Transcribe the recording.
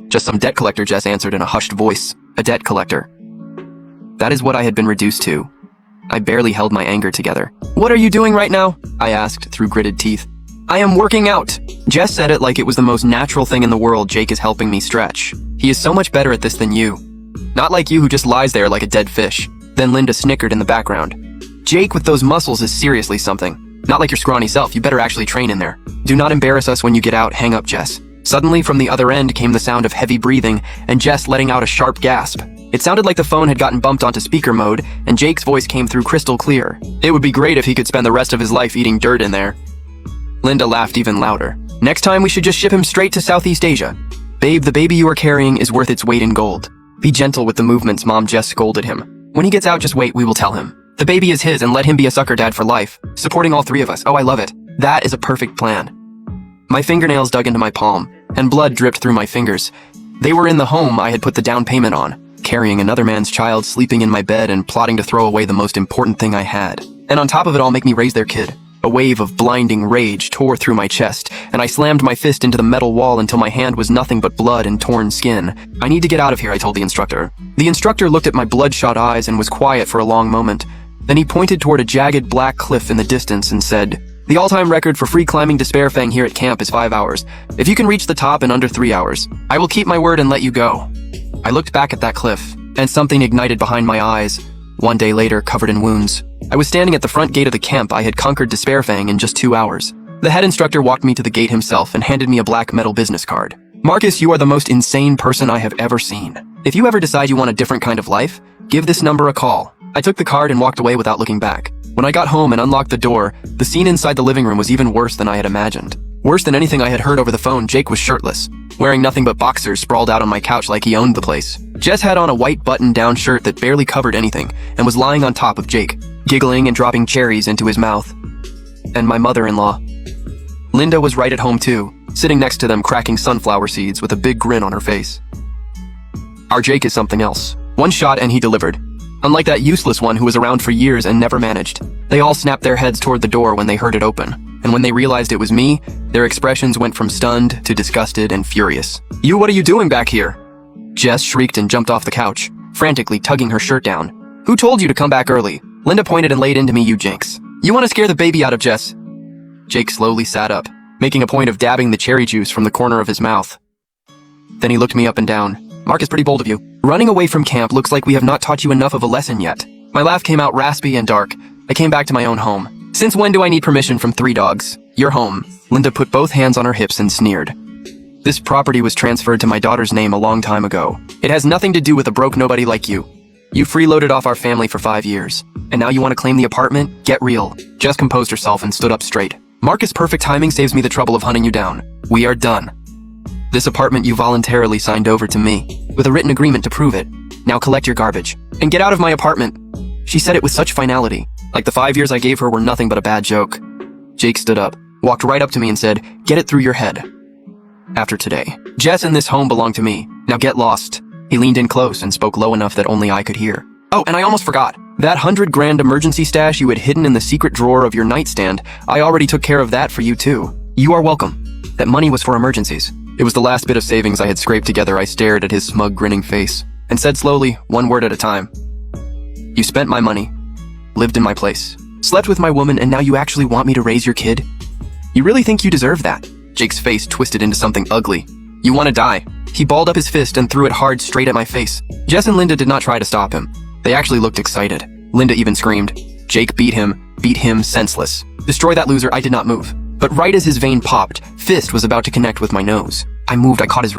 Just some debt collector, Jess answered in a hushed voice. A debt collector. That is what I had been reduced to. I barely held my anger together. What are you doing right now? I asked through gritted teeth. I am working out. Jess said it like it was the most natural thing in the world. Jake is helping me stretch. He is so much better at this than you. Not like you who just lies there like a dead fish. Then Linda snickered in the background. Jake with those muscles is seriously something. Not like your scrawny self, you better actually train in there. Do not embarrass us when you get out, hang up, Jess. Suddenly from the other end came the sound of heavy breathing and Jess letting out a sharp gasp. It sounded like the phone had gotten bumped onto speaker mode and Jake's voice came through crystal clear. It would be great if he could spend the rest of his life eating dirt in there. Linda laughed even louder. Next time we should just ship him straight to Southeast Asia. Babe, the baby you are carrying is worth its weight in gold. Be gentle with the movements, Mom. Jess scolded him. When he gets out, just wait, we will tell him. The baby is his and let him be a sucker dad for life, supporting all three of us. Oh, I love it. That is a perfect plan. My fingernails dug into my palm, and blood dripped through my fingers. They were in the home I had put the down payment on, carrying another man's child, sleeping in my bed, and plotting to throw away the most important thing I had. And on top of it all, make me raise their kid. A wave of blinding rage tore through my chest, and I slammed my fist into the metal wall until my hand was nothing but blood and torn skin. I need to get out of here, I told the instructor. The instructor looked at my bloodshot eyes and was quiet for a long moment. Then he pointed toward a jagged black cliff in the distance and said, "The all-time record for free climbing Despair Fang here at camp is 5 hours. If you can reach the top in under 3 hours, I will keep my word and let you go." I looked back at that cliff, and something ignited behind my eyes. 1 day later, covered in wounds, I was standing at the front gate of the camp. I had conquered Despair Fang in just 2 hours. The head instructor walked me to the gate himself and handed me a black metal business card. "Marcus, you are the most insane person I have ever seen. If you ever decide you want a different kind of life, give this number a call." I took the card and walked away without looking back. When I got home and unlocked the door, the scene inside the living room was even worse than I had imagined. Worse than anything I had heard over the phone. Jake was shirtless, wearing nothing but boxers, sprawled out on my couch like he owned the place. Jess had on a white button-down shirt that barely covered anything and was lying on top of Jake, giggling and dropping cherries into his mouth. And my mother-in-law. Linda was right at home too, sitting next to them cracking sunflower seeds with a big grin on her face. Our Jake is something else. One shot and he delivered. Unlike that useless one who was around for years and never managed. They all snapped their heads toward the door when they heard it open. And when they realized it was me, their expressions went from stunned to disgusted and furious. "You, what are you doing back here?" Jess shrieked and jumped off the couch, frantically tugging her shirt down. "Who told you to come back early?" Linda pointed and laid into me, "You jinx. You want to scare the baby out of Jess?" Jake slowly sat up, making a point of dabbing the cherry juice from the corner of his mouth. Then he looked me up and down. "Mark is pretty bold of you. Running away from camp looks like we have not taught you enough of a lesson yet." My laugh came out raspy and dark. I came back to my own home. "Since when do I need permission from 3 dogs? You're home." Linda put both hands on her hips and sneered. "This property was transferred to my daughter's name a long time ago. It has nothing to do with a broke nobody like you. You freeloaded off our family for 5 years. And now you want to claim the apartment? Get real." Jess composed herself and stood up straight. "Marcus, perfect timing saves me the trouble of hunting you down. We are done. This apartment you voluntarily signed over to me, with a written agreement to prove it. Now collect your garbage, and get out of my apartment." She said it with such finality, like the 5 years I gave her were nothing but a bad joke. Jake stood up, walked right up to me and said, "Get it through your head. After today, Jess and this home belong to me. Now get lost." He leaned in close and spoke low enough that only I could hear. "Oh, and I almost forgot. That $100,000 emergency stash you had hidden in the secret drawer of your nightstand, I already took care of that for you too. You are welcome. That money was for emergencies." It was the last bit of savings I had scraped together. I stared at his smug, grinning face and said slowly, one word at a time, "You spent my money, lived in my place, slept with my woman, and now you actually want me to raise your kid? You really think you deserve that?" Jake's face twisted into something ugly. "You want to die." He balled up his fist and threw it hard straight at my face. Jess and Linda did not try to stop him. They actually looked excited. Linda even screamed. Jake beat him senseless. "Destroy that loser." I did not move. But right as his vein popped, fist was about to connect with my nose. I moved, I caught his